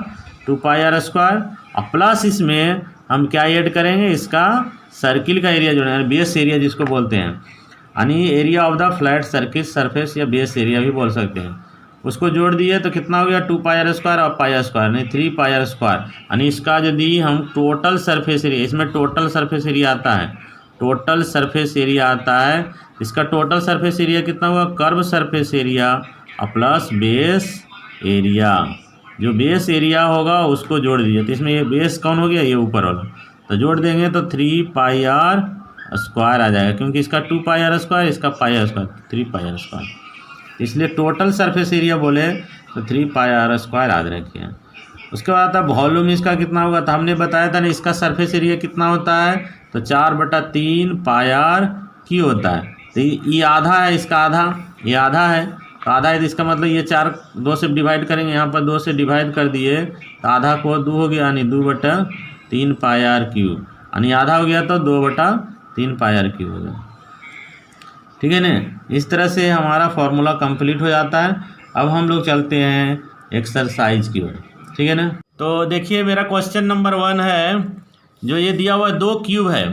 2πr² और प्लस इसमें हम क्या ऐड करेंगे, इसका सर्किल का एरिया जो है बेस एरिया जिसको बोलते हैं, यानी area of the flat circle surface या बेस एरिया भी बोल सकते हैं, उसको जोड़ दिए तो कितना हो गया 2πr² और πr² नहीं 3πr²। यानी इसका यदि हम टोटल सरफेस एरिया, इसमें टोटल सरफेस एरिया आता है, टोटल सरफेस एरिया आता है, इसका टोटल सरफेस एरिया कितना हुआ, curve surface area plus base area, जो बेस एरिया होगा उसको जोड़ दीजिए। तो इसमें ये बेस कौन हो गया, ये ऊपर वाला, तो जोड़ देंगे तो 3πr² आ जाएगा, क्योंकि इसका 2πr², इसका πr², 3πr², इसलिए टोटल सरफेस एरिया बोले तो 3πr² याद रखिए। उसके बाद आता वॉल्यूम, इसका कितना होगा, तो हमने बताया था ना इसका सरफेस एरिया कितना होता है, तो 4/3 πr³ होता है। तो ये आधा है, इसका आधा, ये आधा है, तो आधा है तो इसका मतलब ये 4 2 से डिवाइड करेंगे, यहाँ पर 2 से डिवाइड कर दिए तो आधा को 2 हो गया, यानी 2/3 πr³, यानी आधा हो गया तो 2/3 πr³ हो गया। ठीक है ना। इस तरह से हमारा फॉर्मूला कंप्लीट हो जाता है। अब हम लोग चलते हैं एक्सरसाइज की ओर। ठीक है ना। तो देखिए मेरा क्वेश्चन नंबर 1 है, जो ये दिया हुआ 2 क्यूब है,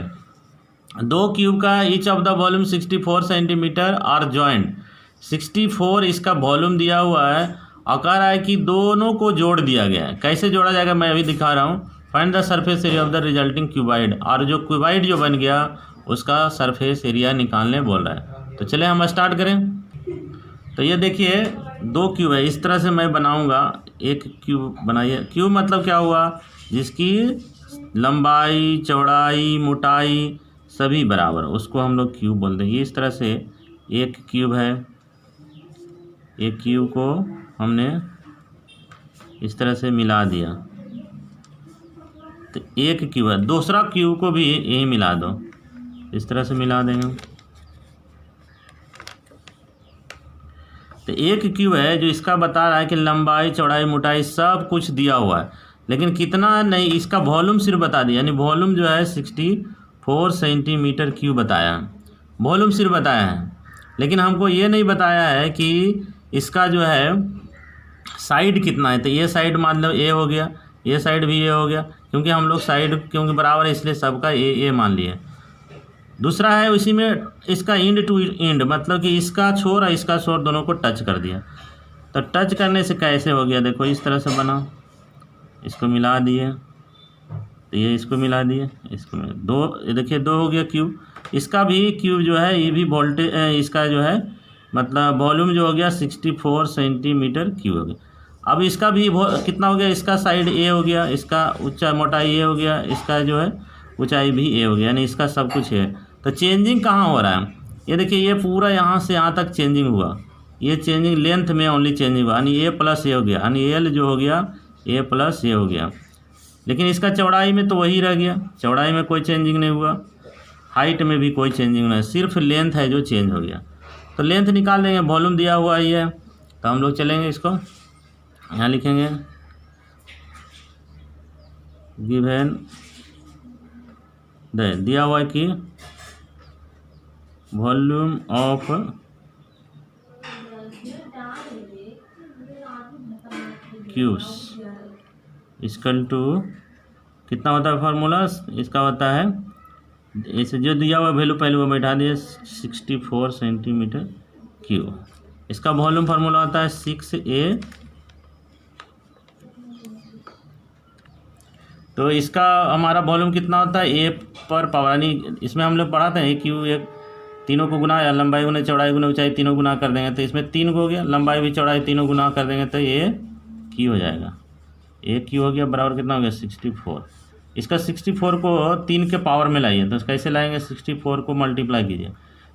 2 क्यूब का each of the volume 64 centimetre और जॉइंट 64 इसका वॉल्यूम दिया हुआ है, और कह रहा है कि दोनों को जोड़ दिया गया है। कैसे जोड़ा जाएगा मैं अभी दिखा रहा हूँ। Find the surface area of the resulting cuboid, और जो क्यूबाइड जो बन गया उसका सरफेस एरिया निकालने बोल रहा है। तो चले हम स्टार्ट करें। तो ये देखिए 2 क्यूब है, इस तरह से मैं बनाऊंगा। एक क्यूब बनाइए, क्यूब मतलब क्या हुआ, जिसकी लंबाई चौड़ाई मोटाई सभी बराबर, उसको हम लोग क्यूब बोलते हैं। ये इस तरह से एक क्यूब है, एक क्यूब को हमने इस तरह से मिला दिया तो एक क्यूब है। दूसरा क्यूब को भी यही मिला दो, इस तरह से मिला देंगे तो एक क्यूब है, जो इसका बता रहा है कि लंबाई चौड़ाई मोटाई सब कुछ दिया हुआ है, लेकिन कितना नहीं, इसका वॉल्यूम सिर्फ बता दिया। यानी वॉल्यूम जो है 64 सेंटीमीटर क्यूब बताया, वॉल्यूम सिर्फ बताया है, लेकिन हमको ये नहीं बताया है कि इसका जो है साइड कितना है। तो ये साइड मान लो ए हो गया, ये साइड भी ए हो गया, क्योंकि हम लोग साइड क्योंकि बराबर है इसलिए सबका ए मान लिए। दूसरा है उसी में इसका एंड टू एंड, मतलब कि इसका छोर और इसका छोर दोनों को टच कर दिया। तो टच करने से कैसे हो गया, देखो इस तरह से बना, इसको मिला दिए तो ये इसको मिला दिए, इसको मिला, 2 देखिए 2 हो गया क्यूब। इसका भी क्यूब जो है ये भी वोल्टेज, इसका जो है मतलब वॉल्यूम जो हो गया 64 सेंटीमीटर क्यूब हो गया। अब इसका भी कितना हो गया, इसका साइड ए हो गया, इसका ऊंचाई मोटाई ए हो गया, इसका जो है ऊंचाई भी ए हो गया, यानी इसका सब कुछ है। तो चेंजिंग कहाँ हो रहा है, ये देखिए ये पूरा यहाँ से यहाँ तक चेंजिंग हुआ, ये चेंजिंग लेंथ में ओनली चेंजिंग हुआ, यानी ए प्लस ए हो गया, यानी एल जो हो गया ए प्लस ए हो गया। लेकिन इसका चौड़ाई में तो वही रह गया, चौड़ाई में कोई चेंजिंग नहीं हुआ, हाइट में भी कोई चेंजिंग नहीं, सिर्फ लेंथ है जो चेंज हो गया। तो लेंथ निकाल देंगे, वॉल्यूम दिया हुआ ही है, तो हम लोग चलेंगे इसको यहाँ लिखेंगे गिवन दिया हुआ है कि volume of cubes equal to कितना होता है फार्मूला इसका होता है, इसे जो दिया हुआ वैल्यू पहले वो बैठा दिए 64 सेंटीमीटर क्यूब। इसका वॉल्यूम फार्मूला होता है 6A। तो इसका हमारा वॉल्यूम कितना होता है A पर पावर, यानी इसमें हम लोग पढ़ाते हैं क्यू एक तीनों को गुना या लंबाई गुना चौड़ाई गुना ऊंचाई तीनों गुना कर देंगे तो इसमें 3 को हो गया, लंबाई भी चौड़ाई तीनों गुना कर देंगे तो ये क्यू हो जाएगा। A क्यू हो गया बराबर कितना हो गया 64। इसका 64 को 3 के पावर में लाइए तो कैसे लाएंगे, 64 को मल्टीप्लाई कीजिए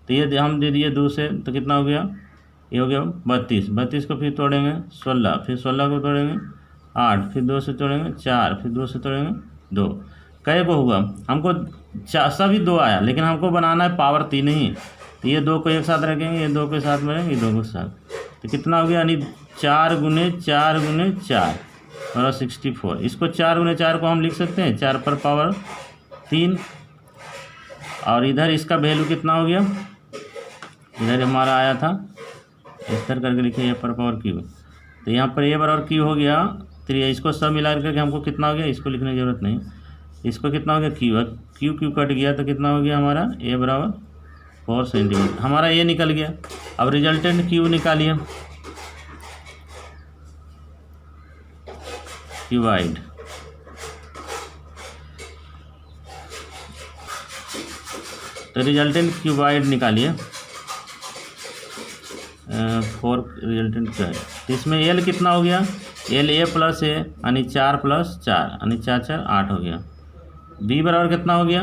तो ये हम दे दिए 2 से तो कितना हो गया, ये हो गया 32। 32 को फिर तोड़ेंगे 16, फिर 16 को तोड़ेंगे 8, फिर 2 से तोड़ेंगे 4, फिर 2 से तोड़ेंगे 2। कई को हुआ हमको सभी 2 आया, लेकिन हमको बनाना है पावर 3 ही, तो ये 2 को एक साथ रखेंगे, ये 2 के साथ में रहेंगे, ये 2 के साथ, तो कितना हो गया, यानी 4 गुने 4 गुने 4 और 64। इसको 4 गुने 4 को हम लिख सकते हैं 4 पर पावर 3, और इधर इसका वैल्यू कितना हो गया, इधर हमारा आया था इस तरह करके लिखे ए पर पावर क्यू, तो यहाँ पर ए बराबर क्यू हो गया 3। इसको सब मिला करके हमको कितना हो गया, इसको लिखने की जरूरत नहीं, इसको कितना हो गया क्यू, क्यू क्यू कट गया तो कितना हो गया हमारा ए बराबर 4 सेंटीमीटर, हमारा ये निकल गया। अब रिजल्टेंट क्यू निकालिए, क्यूबाइड, तो रिजल्टेंट क्यूबाइड निकालिए 4 रिजल्टेंट क्यूबाइड, तो इसमें एल कितना हो गया, एल ए प्लस ए यानी 4 प्लस 4 यानी 4 4 8 हो गया। बी बराबर कितना हो गया,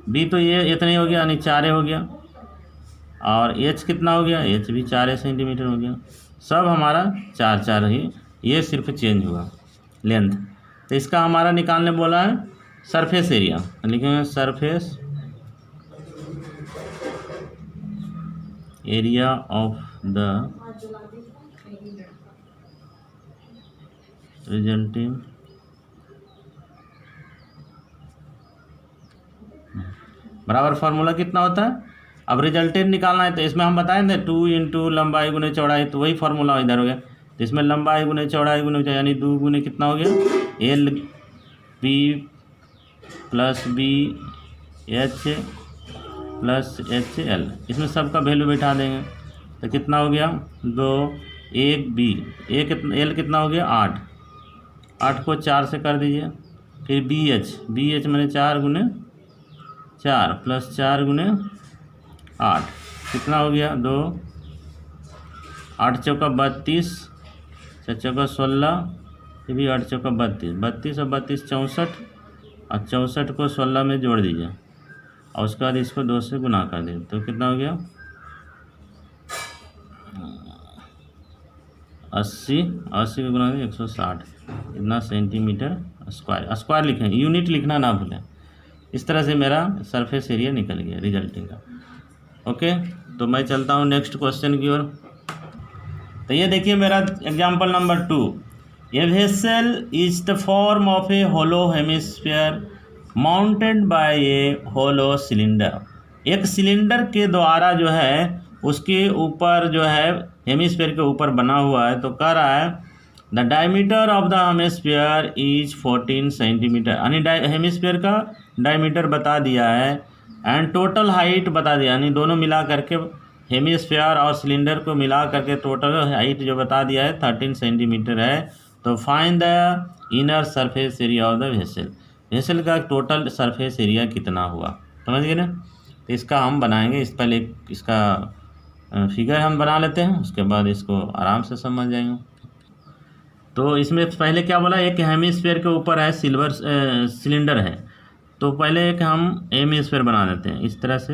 बी तो ये इतना ही हो गया यानी 4 हो गया, और एच कितना हो गया, एच भी 4 सेंटीमीटर हो गया। सब हमारा 4 4 ही, ये सिर्फ चेंज हुआ लेंथ। तो इसका हमारा निकालने बोला है सरफेस एरिया, लिखेंगे surface area of the resulting बराबर फार्मूला कितना होता है। अब रिजल्टेंट निकालना है तो इसमें हम बताएं थे 2 इंटू लंबाई गुने चौड़ाई, तो वही फार्मूला इधर हो गया। तो इसमें लंबाई गुने चौड़ाई गुने यानी 2 गुने कितना हो गया, L B plus B H plus H L, इसमें सबका वैल्यू बैठा देंगे तो कितना हो गया 2, 1 बी, एक एल कितना हो गया 8, 8 को 4 से कर दीजिए, फिर बी एच मैंने 4 गुने 4 प्लस 4 गुने 8 कितना हो गया 2, 8 चौका 32, 6 चौका 16, फिर भी 8 चौका 32, 32 और 32 64, और 64 को 16 में जोड़ दीजिए और उसके बाद इसको 2 से गुना कर दीजिए तो कितना हो गया 80 को गुना 160, इतना सेंटीमीटर स्क्वायर, स्क्वायर लिखें, यूनिट लिखना ना भूलें। इस तरह से मेरा सरफेस एरिया निकल गया रिजल्टिंग का। ओके, तो मैं चलता हूँ नेक्स्ट क्वेश्चन की ओर। तो ये देखिए मेरा example number 2, a vessel is the form of a hollow hemisphere mounted by a hollow cylinder. एक सिलेंडर के द्वारा जो है उसके ऊपर जो है हेमिस्फीयर के ऊपर बना हुआ है, तो कह रहा है the diameter of the hemisphere is 14 centimetre, यानी हेमिस्फीयर का डायमीटर बता दिया है, एंड टोटल हाइट बता दिया, यानी दोनों मिला करके हेमिस्फीयर और सिलेंडर को मिला करके टोटल हाइट जो बता दिया है 13 सेंटीमीटर है। तो find the inner surface area of the vessel, vessel का टोटल सरफेस एरिया कितना हुआ, समझ गए ना। तो इसका हम बनाएंगे, इस पहले इसका फिगर हम बना लेते हैं, उसके बाद इसको आराम से समझ जाएंगे। तो इसमें पहले क्या बोला, एक हेमिस्फीयर के ऊपर है सिल्वर सिलेंडर है, तो पहले एक हम हेमिस्फीयर बना देते हैं इस तरह से,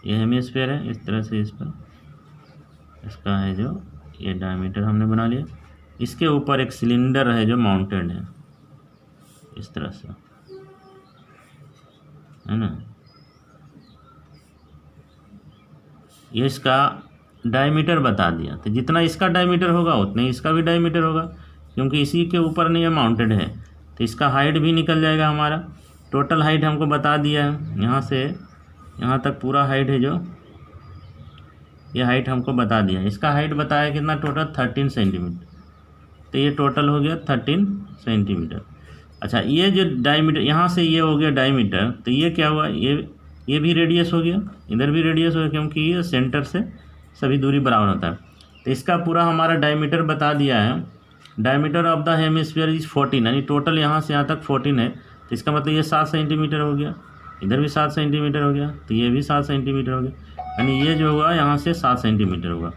ये हेमिस्फीयर है इस तरह से, इस पर इसका है जो ये डायमीटर हमने बना लिया, इसके ऊपर एक सिलेंडर है जो माउंटेड है इस तरह से, है ना। ये इसका डायमीटर बता दिया, तो जितना इसका डायमीटर होगा उतना ही इसका भी डायमीटर होगा, क्योंकि इसी के ऊपर नहीं है माउंटेड है, तो इसका हाइट भी निकल जाएगा हमारा। टोटल हाइट हमको बता दिया है, यहाँ से यहाँ तक पूरा हाइट है जो ये हाइट हमको बता दिया। इसका हाइट बताया कितना टोटल 13 सेंटीमीटर। तो ये टोटल हो गया 13 सेंटीमीटर। अच्छा ये जो डायमीटर यहाँ से ये हो गया डायमीटर, तो ये क्या हुआ, ये भी रेडियस हो गया, इधर भी रेडियस हो गया, क्योंकि ये सेंटर से सभी दूरी बराबर होता है। तो इसका पूरा हमारा डायमीटर बता दिया है। Diameter of the hemisphere is 14, यानी टोटल यहाँ से यहाँ तक 14 है। तो इसका मतलब ये 7 सेंटीमीटर हो गया, इधर भी 7 सेंटीमीटर हो गया, तो ये भी 7 सेंटीमीटर हो गया, यानी ये जो होगा यहाँ से 7 सेंटीमीटर होगा।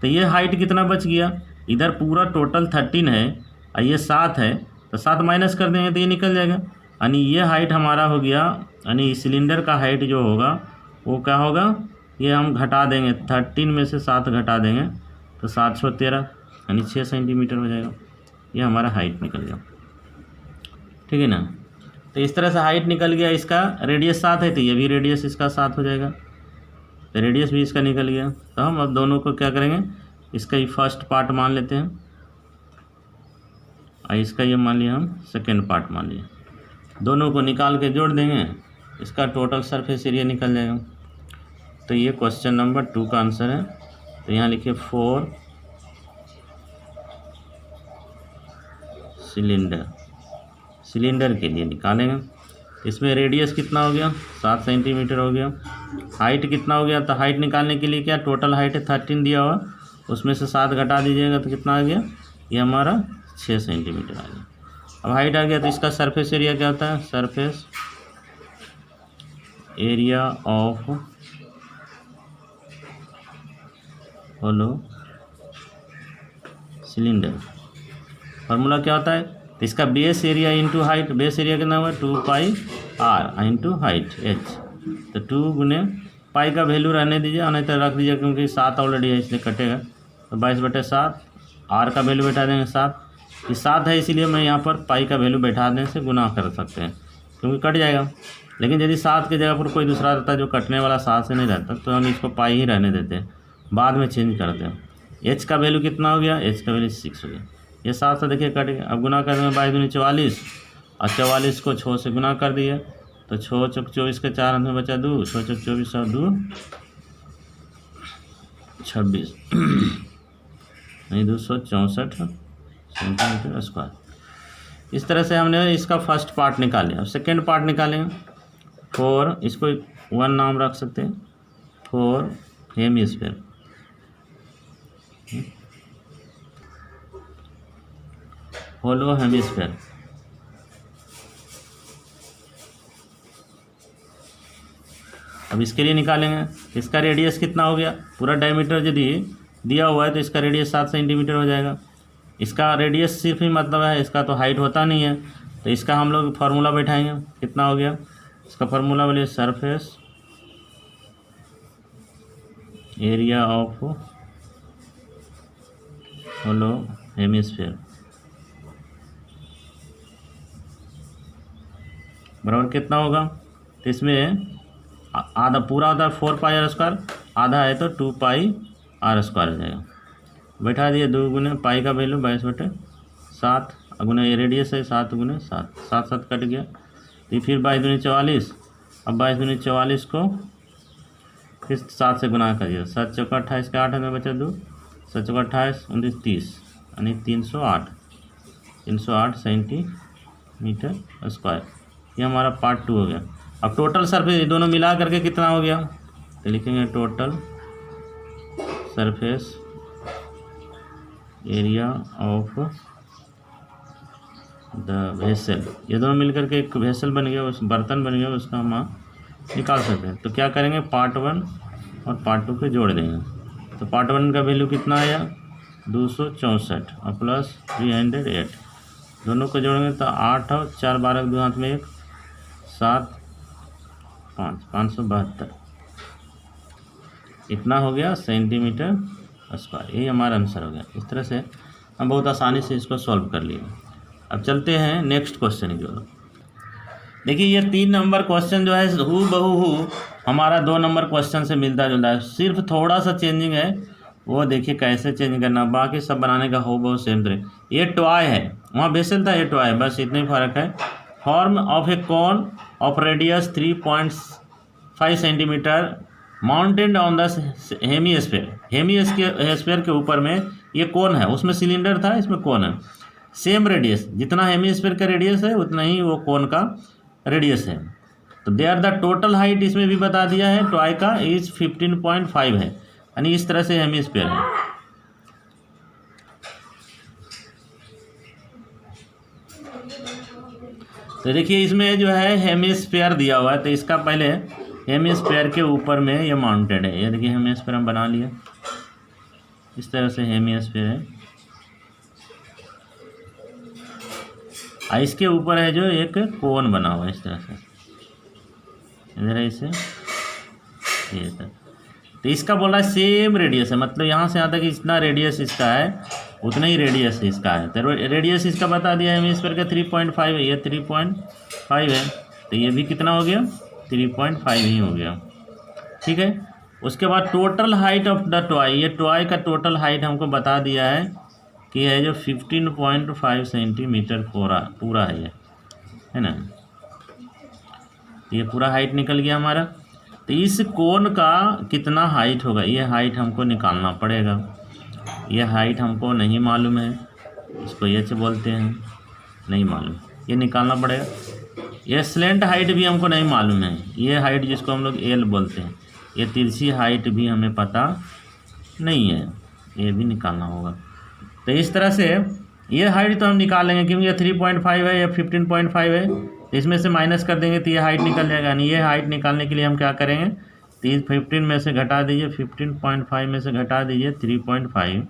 तो ये हाइट कितना बच गया, इधर पूरा टोटल 13 है और ये 7 है, तो 7 माइनस कर देंगे तो ये निकल जाएगा, यानी ये हाइट हमारा हो गया, यानी सिलेंडर का हाइट जो होगा वो क्या होगा, ये हम घटा देंगे 13 में से 7 घटा देंगे तो 713 यानी 6 सेंटीमीटर हो जाएगा। ये हमारा हाइट निकल गया, ठीक है ना। तो इस तरह से हाइट निकल गया। इसका रेडियस 7 है तो ये भी रेडियस इसका 7 हो जाएगा, तो रेडियस भी इसका निकल गया। तो हम अब दोनों को क्या करेंगे, इसका ये फर्स्ट पार्ट मान लेते हैं और इसका ये मान लिया हम सेकेंड पार्ट मान लिया। दोनों को निकाल के जोड़ देंगे, इसका टोटल सरफेस एरिया निकल जाएगा। तो ये क्वेश्चन नंबर 2 का आंसर है। तो यहाँ लिखिए 4 सिलेंडर के लिए निकालेंगे। इसमें रेडियस कितना हो गया, 7 सेंटीमीटर हो गया। हाइट कितना हो गया, तो हाइट निकालने के लिए क्या टोटल हाइट है 13 दिया हुआ, उसमें से 7 घटा दीजिएगा तो कितना आ गया, ये हमारा 6 सेंटीमीटर आ गया। अब हाइट आ गया तो इसका सरफेस एरिया क्या होता है, surface area of hollow cylinder. Formula क्या होता है, तो इसका base area into height, base area कितना हुआ 2 pi are into height h। तो 2 गुने पाई का वैल्यू रहने दीजिए, नहीं तो रख दीजिए क्योंकि 7 ऑलरेडी है इसलिए कटेगा। तो 22/7, आर का वैल्यू बैठा देंगे 7, ये 7 है इसीलिए मैं यहाँ पर पाई का वैल्यू बैठा देने से गुना कर सकते हैं क्योंकि कट जाएगा। लेकिन यदि 7 की जगह पर कोई दूसरा रहता जो कटने वाला 7 से नहीं रहता तो हम इसको पाई ही रहने देते हैं, बाद में चेंज करते हैं। एच का वैल्यू कितना हो गया, एच का वैल्यू 6 हो गया। ये 7 से देखिए कट गया। अब गुना कर देंगे 22 दूनी 44 और 44 को 6 से गुना कर दिए तो 6 चौक 24 के 4 हाथ में बचा 2, 6 चौक 24 और 2 26 नहीं 264 सेंटीमीटर स्क्वायर। इस तरह से हमने इसका फर्स्ट पार्ट निकाले। अब सेकेंड पार्ट निकालेंगे। 4, इसको 1 नाम रख सकते हैं, 4 हेमिस्फीयर। होलो हेमिस्फीयर। अब इसके लिए निकालेंगे, इसका रेडियस कितना हो गया, पूरा डायमीटर यदि दिया हुआ है तो इसका रेडियस 7 सेंटीमीटर हो जाएगा। इसका रेडियस सिर्फ ही मतलब है, इसका तो हाइट होता नहीं है। तो इसका हम लोग फार्मूला बैठाएंगे, कितना हो गया, इसका फार्मूला बोलिए surface area of hollow hemisphere बराबर कितना होगा। तो इसमें आधा पूरा होता है 4 पाई आर स्क्वायर, आधा है तो 2 पाई आर स्क्वायर हो जाएगा। बैठा दिए 2 गुने पाई का वैल्यू 22/7 गुना ये रेडियस है 7 गुने 7, 7 7 कट गया। तो फिर 22 दूनी 44, अब 22 दूनी 44 को फिर 7 से गुना कर दिया, 7 चौका 28 के 8 में बचा 2, 7 चौका 28 29 30 यानी 308 सेंटीमीटर स्क्वायर। ये हमारा पार्ट 2 हो गया। अब टोटल सरफेस दोनों मिला करके कितना हो गया, तो लिखेंगे total surface area of the vessel. ये दोनों मिलकर के एक वेसल बन गया, उस बर्तन बन गया, उसका हम निकाल सकते हैं। तो क्या करेंगे, पार्ट 1 और पार्ट 2 के जोड़ देंगे। तो पार्ट 1 का वैल्यू कितना आया 264 और प्लस 308, दोनों को जोड़ेंगे तो 8 और 4 12 2 हाथ में 1 7 5 572 इतना हो गया सेंटीमीटर स्क्वायर। यही हमारा आंसर हो गया। इस तरह से हम बहुत आसानी से इसको सॉल्व कर लिए। अब चलते हैं नेक्स्ट क्वेश्चन की ओर। देखिए ये 3 नंबर क्वेश्चन जो है हू बहू हमारा 2 नंबर क्वेश्चन से मिलता जुलता है, सिर्फ थोड़ा सा चेंजिंग है, वो देखिए कैसे चेंज करना, बाकी सब बनाने का हो बहुत सेम तरह। ये टॉय है, वहाँ वेसल था, ये टॉय है, बस इतना ही फर्क है। Form of a cone of radius 5 centimetre mounted on the hemisphere. Hemisphere के ऊपर में ये कोन है, उसमें सिलेंडर था, इसमें कोन है। सेम रेडियस, जितना हेमीस्फेयर का रेडियस है उतना ही वो कोन का रेडियस है। तो they are the total height इसमें भी बता दिया है टॉय का इज 15.5 है, यानी इस तरह से हेमीस्फेयर है। तो देखिए इसमें जो है हेमीस्फेयर दिया हुआ है, तो इसका पहले हेमीस्फेयर के ऊपर में ये माउंटेड है। ये देखिए हेमीस्फेयर हम बना लिया, इस तरह से हेमीस्फेयर है। इसके ऊपर है जो एक कोन बना हुआ है इस तरह से, इधर है इसे ये तक। तो इसका बोला सेम रेडियस है, मतलब यहाँ से यहाँ तक इतना रेडियस इसका है, उतना ही रेडियस इसका है। तो रेडियस इसका बता दिया हेमीस्फेयर का 3.5 है, ये 3.5 है, तो ये भी कितना हो गया 3.5 ही हो गया। ठीक है, उसके बाद total height of the toy, ये टॉय का टोटल हाइट हमको बता दिया है कि है जो 15.5 सेंटीमीटर पूरा है ये, है ना। ये पूरा हाइट निकल गया हमारा। तो इस कोन का कितना हाइट होगा, ये हाइट हमको निकालना पड़ेगा। ये हाइट हमको नहीं मालूम है, इसको एच बोलते हैं, नहीं मालूम, ये निकालना पड़ेगा। ये स्लेंट हाइट भी हमको नहीं मालूम है, ये हाइट जिसको हम लोग एल बोलते हैं, ये तिरछी हाइट भी हमें पता नहीं है, ये भी निकालना होगा। तो इस तरह से ये हाइट तो हम निकालेंगे, क्योंकि ये 3.5 है, या 15.5 है, इसमें से माइनस कर देंगे तो ये हाइट निकल जाएगा। यानी ये हाइट निकालने के लिए हम क्या करेंगे, 15 में से घटा दीजिए, 15.5 में से घटा दीजिए 3.5,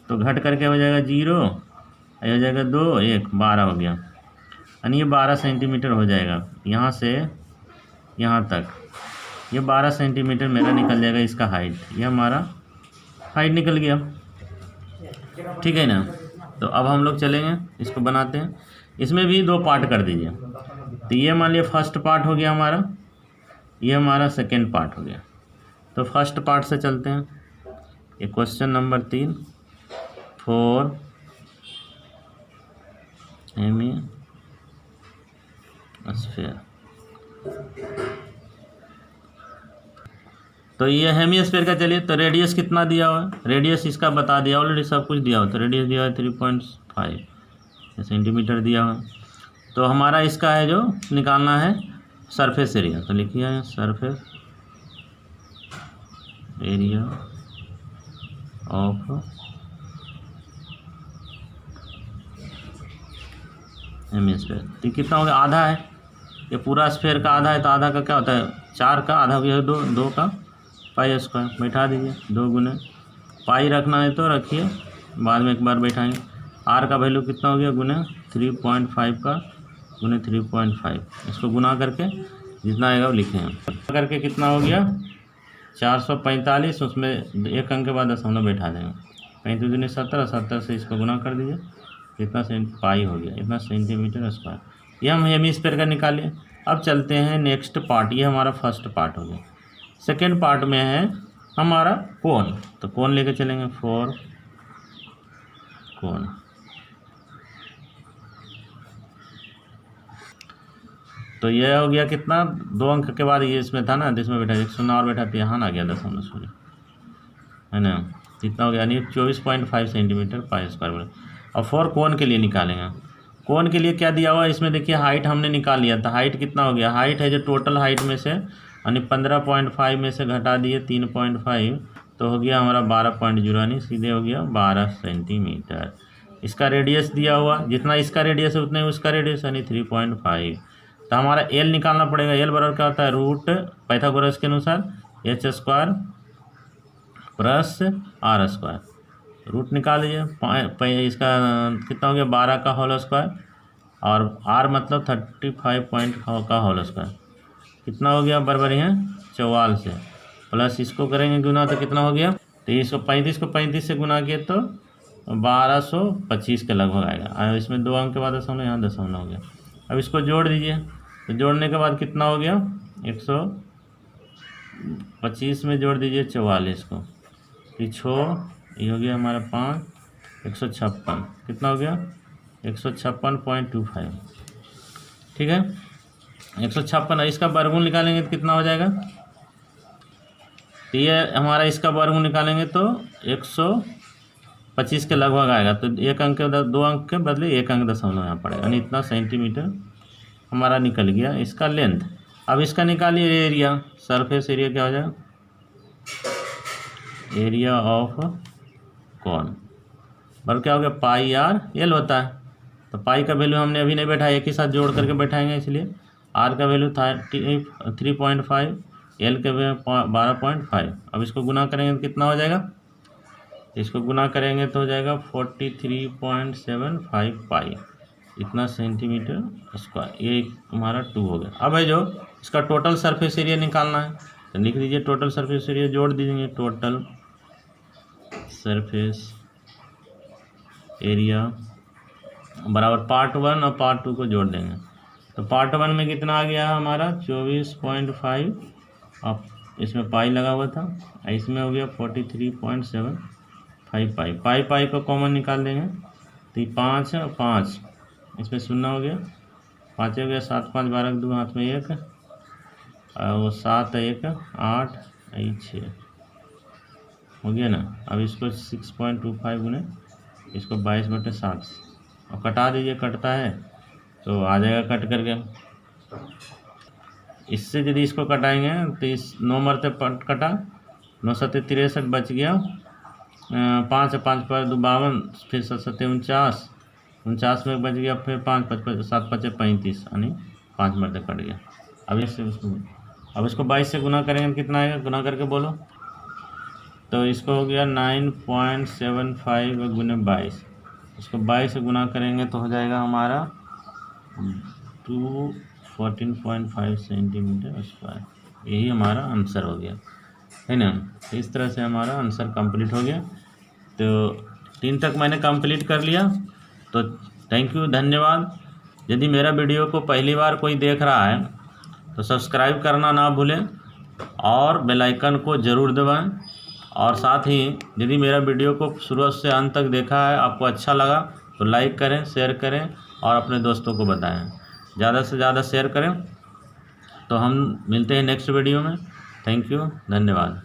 तो घट करके हो जाएगा 0, हो जाएगा 2, 1, 12 हो गया। यानी ये 12 सेंटीमीटर हो जाएगा, यहाँ से यहाँ तक ये 12 सेंटीमीटर मेरा निकल जाएगा इसका हाइट। ये हमारा हाइट निकल गया, ठीक है ना। तो अब हम लोग चलेंगे, इसको बनाते हैं। इसमें भी 2 पार्ट कर दीजिए। तो ये मान लिया फर्स्ट पार्ट हो गया हमारा, ये हमारा सेकेंड पार्ट हो गया। तो फर्स्ट पार्ट से चलते हैं। ये क्वेश्चन नंबर 3, 4 हेमीस्फेयर। तो ये हेमीस्फेयर का, चलिए तो रेडियस कितना दिया हुआ है, रेडियस इसका बता दिया ऑलरेडी, सब कुछ दिया हुआ। तो रेडियस दिया हुआ है 3.5 सेंटीमीटर दिया हुआ। तो हमारा इसका है जो निकालना है सरफेस एरिया, तो लिखिए सरफेस एरिया ऑफ हेमीस्फेयर। तो कितना हो गया, आधा है, ये पूरा स्फेयर का आधा है, तो आधा का क्या होता है 4 का आधा हो गया 2, 2 का पाई स्क्वायर, बैठा दीजिए 2 गुने पाई रखना है तो रखिए, बाद में एक बार बैठाएंगे। आर का वैल्यू कितना हो गया गुने 3.5 का गुने 3.5, इसको गुना करके जितना आएगा वो लिखेंगे। करके कितना हो गया 445, उसमें 1 अंक के बाद दशमलव बैठा देंगे। 35 दूनी 70, 70 से इसको गुना कर दीजिए, कितना पाई हो गया, इतना सेंटीमीटर स्क्वायर। ये हम हेमीस्फेयर का निकालिए। अब चलते हैं नेक्स्ट पार्ट, ये हमारा फर्स्ट पार्ट हो गया। सेकेंड पार्ट में है हमारा कोन, तो कोन लेके चलेंगे 4 कोन। तो ये हो गया कितना 2 अंक के बाद, ये इसमें था ना, इसमें बैठा 1 शून्य और बैठा, तो यहाँ ना गया दशमलव शून्य, है ना। कितना हो गया, यानी 24.5 सेंटीमीटर पाई स्क्वायर। और 4 कोन के लिए निकालेंगे। कोन के लिए क्या दिया हुआ है इसमें, देखिए हाइट हमने निकाल लिया था। हाइट कितना हो गया, हाइट है जो टोटल हाइट में से, यानी 15.5 में से घटा दिए 3.5, तो हो गया हमारा 12.0, यानी सीधे हो गया 12 सेंटीमीटर। इसका रेडियस दिया हुआ, जितना इसका रेडियस है उतना ही उसका रेडियस, यानी 3.5। तो हमारा एल निकालना पड़ेगा। एल बराबर क्या होता है, रूट पाइथागोरस के अनुसार H square plus R square. Root निकाल लीजिए, इसका कितना हो गया 12 का होल स्क्वायर, और आर मतलब 35 का होल स्क्वायर, कितना हो गया बराबर है 44 से, प्लस इसको करेंगे गुना तो कितना हो गया 335 को 35 से गुना किए तो 1225 के लगभग आएगा। इसमें 2 अंक के बाद दशमलव, यहाँ दशमलव हो गया। अब इसको जोड़ दीजिए, तो जोड़ने के बाद कितना हो गया 125 में जोड़ दीजिए 44 को, ये हो गया हमारा 5, 156, कितना हो गया 156.25, ठीक है। 156 है, इसका वर्गमूल निकालेंगे तो कितना हो जाएगा? तो ये हमारा इसका वर्गमूल निकालेंगे तो 125 के लगभग आएगा। तो एक अंक के 2 अंक के बदले 1 अंक दशमलव यहाँ पड़ेगा, यानी इतना सेंटीमीटर हमारा निकल गया इसका लेंथ। अब इसका निकालिए एरिया, सरफेस एरिया क्या हो जाएगा? एरिया ऑफ कॉन बराबर क्या हो गया? पाई आर एल होता है। तो पाई का वैल्यू हमने अभी नहीं बैठाया, एक ही साथ जोड़ करके बैठाएंगे, इसलिए आर का वैल्यू था 3.5, एल का वैल्यू 12.5। अब इसको गुना करेंगे तो कितना हो जाएगा? इसको गुना करेंगे तो हो जाएगा 43.75 पाई, इतना सेंटीमीटर स्क्वायर। ये हमारा 2 हो गया। अब है जो इसका टोटल सरफेस एरिया निकालना है, तो लिख दीजिए टोटल सरफेस एरिया, जोड़ दीजिए टोटल सरफेस एरिया बराबर पार्ट 1 और पार्ट 2 को जोड़ देंगे। तो पार्ट 1 में कितना आ गया हमारा? 24.5, अब इसमें पाई लगा हुआ था, इसमें हो गया 43.75 पाई। पाई पाई को कॉमन निकाल देंगे तो 5 है और 5 इसमें 0 हो गया, 5 हो गया, 7 5 12 2 हाथ में 1 और वो 7 1 8 6 हो गया ना। अब इसको 6.25 गुने इसको 22/7 और कटा दीजिए, कटता है तो आ जाएगा कट करके। इससे यदि इसको कटाएंगे तो इस 9 मरते कटा, 9 7 63 बच गया, 5 5 पर 2 52, फिर 7 7 49, 49 में बच गया, फिर 5 5 7 5 35, यानी 5 मरते कट गया। अब इसको 22 से गुना करेंगे कितना आएगा? गुना करके बोलो। तो इसको हो गया 9.75 गुने 22, इसको 22 से गुना करेंगे तो हो जाएगा हमारा 214.5 सेंटीमीटर स्क्वायर। यही हमारा आंसर हो गया, है ना। इस तरह से हमारा आंसर कंप्लीट हो गया। तो 3 तक मैंने कंप्लीट कर लिया। तो थैंक यू, धन्यवाद। यदि मेरा वीडियो को पहली बार कोई देख रहा है तो सब्सक्राइब करना ना भूलें और बेल आइकन को ज़रूर दबाएं। और साथ ही यदि मेरा वीडियो को शुरू से अंत तक देखा है, आपको अच्छा लगा तो लाइक करें, शेयर करें और अपने दोस्तों को बताएं। ज़्यादा से ज़्यादा शेयर करें। तो हम मिलते हैं नेक्स्ट वीडियो में। थैंक यू, धन्यवाद।